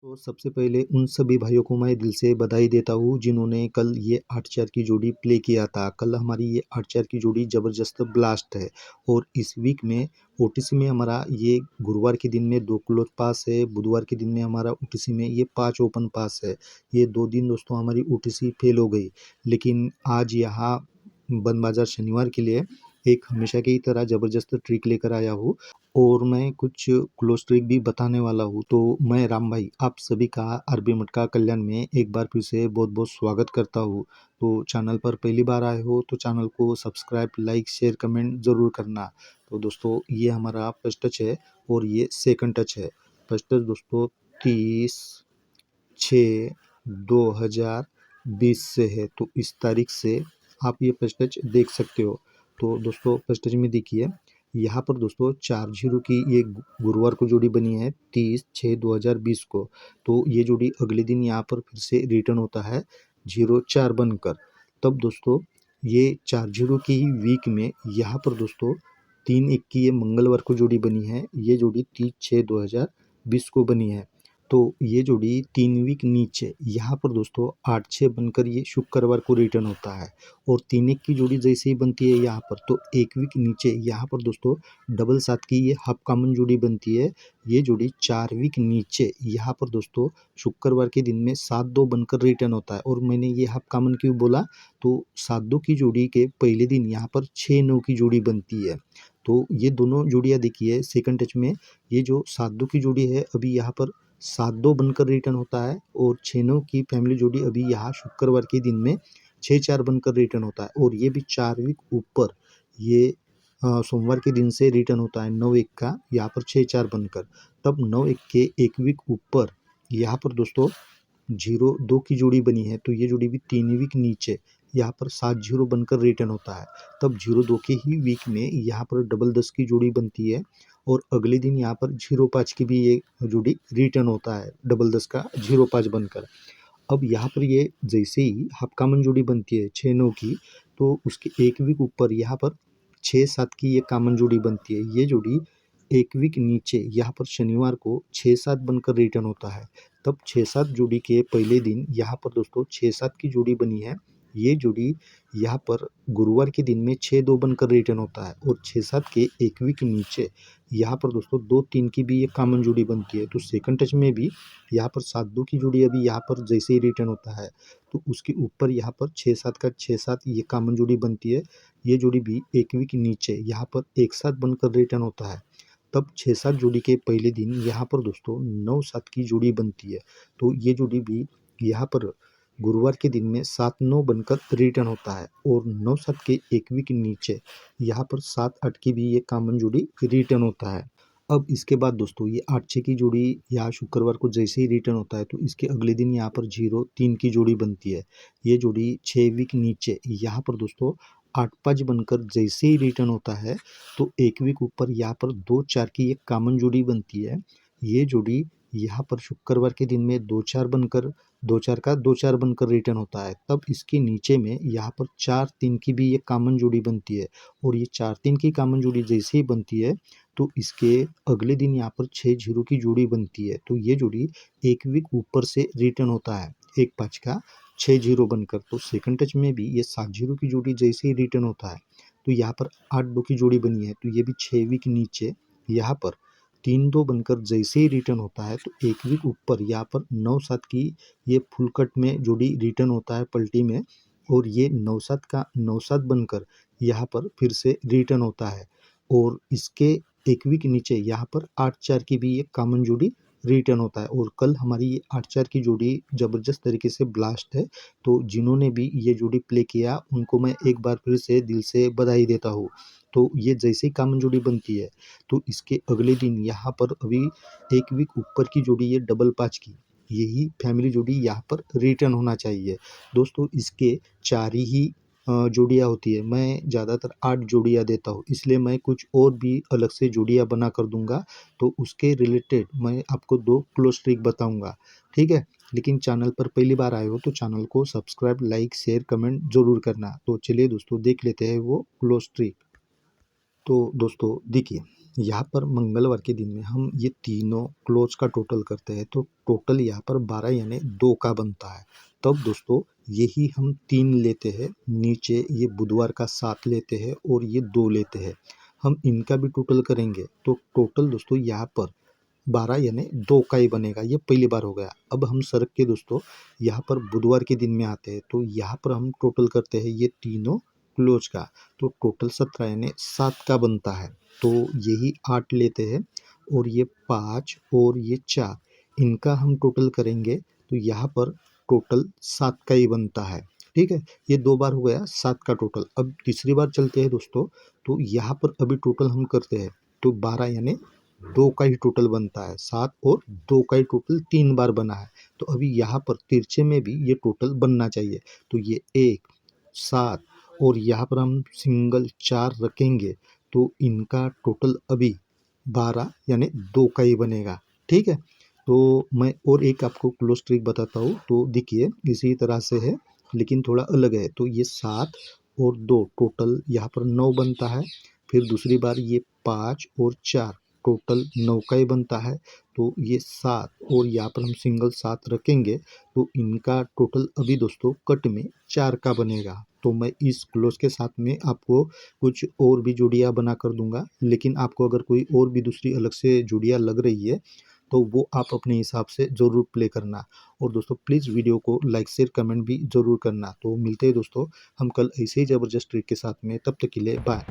तो सबसे पहले उन सभी भाइयों को मैं दिल से बधाई देता हूँ जिन्होंने कल ये 8-4 की जोड़ी प्ले किया था। कल हमारी ये 8-4 की जोड़ी ज़बरदस्त ब्लास्ट है और इस वीक में ओटीसी में हमारा ये गुरुवार के दिन में 2 क्लोज पास है, बुधवार के दिन में हमारा ओटीसी में ये 5 ओपन पास है। ये 2 दिन दोस्तों हमारी ओटीसी फेल हो गई, लेकिन आज यहाँ बंद बाज़ार शनिवार के लिए एक हमेशा की तरह ज़बरदस्त ट्रिक लेकर आया हूँ और मैं कुछ क्लोज ट्रिक भी बताने वाला हूँ। तो मैं राम भाई आप सभी का आरबी मटका कल्याण में एक बार फिर से बहुत बहुत स्वागत करता हूँ। तो चैनल पर पहली बार आए हो तो चैनल को सब्सक्राइब, लाइक, शेयर, कमेंट ज़रूर करना। तो दोस्तों ये हमारा फर्स्ट टच है और ये सेकंड टच है। फर्स्ट टच दोस्तों 30/6/2020 से है, तो इस तारीख से आप ये फर्स्ट टच देख सकते हो। तो दोस्तों फर्स्ट टच में देखिए यहाँ पर दोस्तों 4-0 की ये गुरुवार को जोड़ी बनी है 30/6/2020 को। तो ये जोड़ी अगले दिन यहाँ पर फिर से रिटर्न होता है 0-4 बनकर। तब दोस्तों ये 4-0 की ही वीक में यहाँ पर दोस्तों 3-1 की ये मंगलवार को जोड़ी बनी है। ये जोड़ी 30/6/2020 को बनी है। तो ये जोड़ी 3 वीक नीचे यहाँ पर दोस्तों 8-6 बनकर ये शुक्रवार को रिटर्न होता है और 3-1 की जोड़ी जैसे ही बनती है यहाँ पर तो 1 वीक नीचे यहाँ पर दोस्तों डबल 7 की ये हाफ कॉमन जोड़ी बनती है। ये जोड़ी 4 वीक नीचे यहाँ पर दोस्तों शुक्रवार के दिन में 7-2 बनकर रिटर्न होता है। और मैंने ये हाफ कॉमन क्यों बोला, तो 7-2 की जोड़ी के पहले दिन यहाँ पर 6-9 की जोड़ी बनती है। तो ये दोनों जोड़ियाँ देखिए सेकंड टच में, ये जो 7-2 की जोड़ी है अभी यहाँ पर 7-2 बनकर रिटर्न होता है और 6-9 की फैमिली जोड़ी अभी यहाँ शुक्रवार के दिन में 6-4 बनकर रिटर्न होता है और ये भी 4 वीक ऊपर ये सोमवार के दिन से रिटर्न होता है 9-1 का यहाँ पर 6-4 बनकर। तब 9-1 के 1 वीक ऊपर यहाँ पर दोस्तों 0-2 की जोड़ी बनी है, तो ये जोड़ी भी 3 वीक नीचे यहाँ पर 7-0 बनकर रिटर्न होता है। तब 0-2 के ही वीक में यहाँ पर डबल 10 की जोड़ी बनती है और अगले दिन यहाँ पर 0-5 की भी ये जोड़ी रिटर्न होता है डबल 10 का 0-5 बनकर। अब यहाँ पर ये जैसे ही हाफ कॉमन जोड़ी बनती है 6-9 की, तो उसके 1 वीक ऊपर यहाँ पर 6-7 की ये कॉमन जोड़ी बनती है। ये जोड़ी 1 वीक नीचे यहाँ पर शनिवार को 6-7 बनकर रिटर्न होता है। तब 6-7 जोड़ी के पहले दिन यहाँ पर दोस्तों 6-7 की जोड़ी बनी है। ये जोड़ी यहाँ पर गुरुवार के दिन में 6-2 बनकर रिटर्न होता है और 6-7 के 1 वीक नीचे यहाँ पर दोस्तों 2-3 की भी ये कॉमन जोड़ी बनती है। तो सेकंड टच में भी यहाँ पर 7-2 की जोड़ी अभी यहाँ पर जैसे ही रिटर्न होता है तो उसके ऊपर यहाँ पर 6-7 का 6-7 ये कॉमन जोड़ी बनती है। ये जोड़ी भी 1 वीक नीचे यहाँ पर 1-7 बनकर रिटर्न होता है। तब 6-7 जोड़ी के पहले दिन यहाँ पर दोस्तों 9-7 की जोड़ी बनती है। तो ये जोड़ी भी यहाँ पर गुरुवार के दिन में 7-9 बनकर रिटर्न होता है और 9-7 के 1 वीक नीचे यहाँ पर 7-8 की भी ये कॉमन जोड़ी रिटर्न होता है। अब इसके बाद दोस्तों ये 8-6 की जोड़ी यहाँ शुक्रवार को जैसे ही रिटर्न होता है तो इसके अगले दिन यहाँ पर 0-3 की जोड़ी बनती है। ये जोड़ी 6 वीक नीचे यहाँ पर दोस्तों 8-5 बनकर जैसे ही रिटर्न होता है तो 1 वीक ऊपर यहाँ पर 2-4 की एक कॉमन जोड़ी बनती है। ये जोड़ी यहाँ पर शुक्रवार के दिन में 2-4 बनकर 2-4 का 2-4 बनकर रिटर्न होता है। तब इसके नीचे में यहाँ पर 4-3 की भी एक कॉमन जोड़ी बनती है और ये 4-3 की कॉमन जोड़ी जैसे ही बनती है तो इसके अगले दिन यहाँ पर 6-0 की जोड़ी बनती है। तो ये जोड़ी 1 वीक ऊपर से रिटर्न होता है 1-5 का 6-0 बनकर। तो सेकंड टच में भी ये 7-0 की जोड़ी जैसे ही रिटर्न होता है तो यहाँ पर 8-2 की जोड़ी बनी है। तो ये भी 6 वीक नीचे यहाँ पर 3-2 बनकर जैसे ही रिटर्न होता है तो 1 वीक ऊपर यहाँ पर 9-7 की ये फुल कट में जोड़ी रिटर्न होता है पलटी में और ये 9-7 का 9-7 बनकर यहाँ पर फिर से रिटर्न होता है और इसके 1 वीक नीचे यहाँ पर 8-4 की भी एक कॉमन जोड़ी रिटर्न होता है। और कल हमारी ये 8-4 की जोड़ी ज़बरदस्त तरीके से ब्लास्ट है। तो जिन्होंने भी ये जोड़ी प्ले किया उनको मैं एक बार फिर से दिल से बधाई देता हूँ। तो ये जैसे ही कॉमन जोड़ी बनती है तो इसके अगले दिन यहाँ पर अभी 1 वीक ऊपर की जोड़ी ये डबल 5 की यही फैमिली जोड़ी यहाँ पर रिटर्न होना चाहिए। दोस्तों इसके 4 ही जोड़ियाँ होती है, मैं ज़्यादातर 8 जोड़ियाँ देता हूँ, इसलिए मैं कुछ और भी अलग से जोड़ियाँ बना कर दूंगा। तो उसके रिलेटेड मैं आपको 2 क्लोज ट्रिक बताऊंगा, ठीक है। लेकिन चैनल पर पहली बार आए हो तो चैनल को सब्सक्राइब, लाइक, शेयर, कमेंट ज़रूर करना। तो चलिए दोस्तों देख लेते हैं वो क्लोज ट्रिक। तो दोस्तों देखिए यहाँ पर मंगलवार के दिन में हम ये तीनों क्लोज का टोटल करते हैं तो टोटल यहाँ पर 12 यानी 2 का बनता है। तब दोस्तों यही हम 3 लेते हैं, नीचे ये बुधवार का 7 लेते हैं और ये 2 लेते हैं। हम इनका भी टोटल करेंगे तो टोटल दोस्तों यहाँ पर 12 यानी 2 का ही बनेगा। ये पहली बार हो गया। अब हम सरक के दोस्तों यहाँ पर बुधवार के दिन में आते हैं तो यहाँ पर हम टोटल करते हैं ये तीनों क्लोज का, तो टोटल 17 यानी 7 का बनता है। तो यही 8 लेते हैं और ये 5 और ये 4 इनका हम टोटल करेंगे तो यहाँ पर टोटल 7 का ही बनता है। ठीक है, ये 2 बार हो गया 7 का टोटल। अब तीसरी बार चलते हैं दोस्तों, तो यहाँ पर अभी टोटल हम करते हैं तो 12 यानी 2 का ही टोटल बनता है। 7 और 2 का ही टोटल 3 बार बना है। तो अभी यहाँ पर तिरछे में भी ये टोटल बनना चाहिए। तो ये 1, 7 और यहाँ पर हम सिंगल 4 रखेंगे तो इनका टोटल अभी 12 यानी 2 का ही बनेगा। ठीक है, तो मैं और एक आपको क्लोज ट्रिक बताता हूँ। तो देखिए इसी तरह से है लेकिन थोड़ा अलग है। तो ये 7 और 2 टोटल यहाँ पर 9 बनता है। फिर दूसरी बार ये 5 और 4 टोटल 9 का ही बनता है। तो ये 7 और यहाँ पर हम सिंगल 7 रखेंगे तो इनका टोटल अभी दोस्तों कट में 4 का बनेगा। तो मैं इस क्लोज के साथ में आपको कुछ और भी जोड़ियाँ बना कर दूंगा, लेकिन आपको अगर कोई और भी दूसरी अलग से जोड़ियाँ लग रही है तो वो आप अपने हिसाब से ज़रूर प्ले करना। और दोस्तों प्लीज़ वीडियो को लाइक शेयर कमेंट भी ज़रूर करना। तो मिलते हैं दोस्तों हम कल ऐसे ही ज़बरदस्त ट्रिक के साथ में, तब तक के लिए बाय।